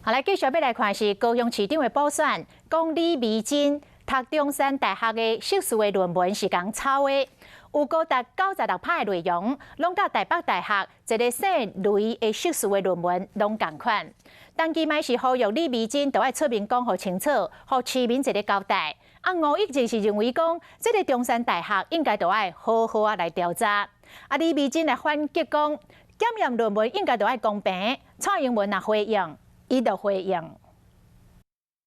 好，来继续要来看是高雄市长的补选，讲李美珍读中山大学的硕士的论文是讲抄的，有高达96%的内容，拢甲台北大学一个姓雷的硕士的论文拢同款。当期卖是呼吁李美珍都要出面讲好清楚，互市民一个交代。吴益政是认为讲，这个中山大学应该都要好好啊来调查。李美珍来反击讲，检验论文应该都要公平。蔡英文也回应，伊就回应。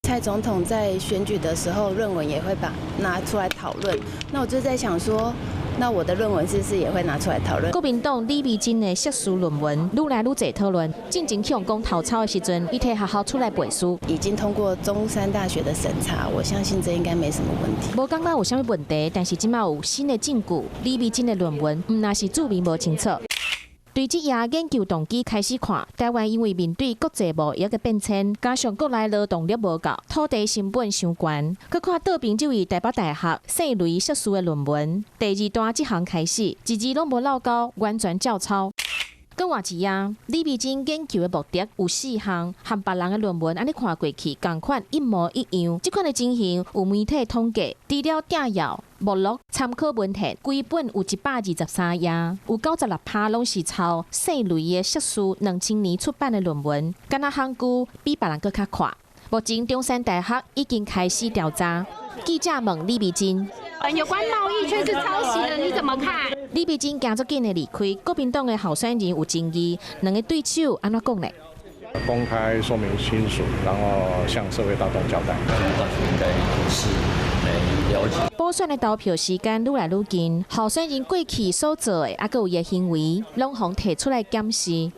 蔡总统在选举的时候，论文也会拿出来讨论。那我就在想说，那我的论文是不是也会拿出来讨论？国民党李美珍的硕士论文愈来愈侪讨论，进前向讲偷抄的时阵，伊摕学校出来背书，已经通过中山大学的审查，我相信这应该没什么问题。无感觉有啥物问题，但是即马有新的证据，李美珍的论文毋那是注明无清楚。对这项研究动机开始看，台湾因为面对国际贸易的变迁，加上国内劳动力无够，土地成本伤悬。佮看倒边这位台北大学姓雷硕士的论文，第二段这项开始，一字拢无漏交，完全照抄。搁换一样，李美珍研究的目的有4项，和别人的论文安尼看过去，同款一模一样。这款的情形有媒体统计，除了摘要、目录、参考文献，规本有123页，有96%拢是抄姓雷的硕士2000年出版的论文，敢若项句比别人搁较快。目前中山大学已经开始调查。记者问李美珍。有关贸易却是抄袭的，你怎么看？李美珍行足紧的离开，国民党的候选人有争议，两个对手安怎讲呢？公开说明清楚，然后向社会大众交代。应该是没了解。补选的投票时间愈来愈近，候选人过去所做的，还有伊的行为，拢互提出来检视。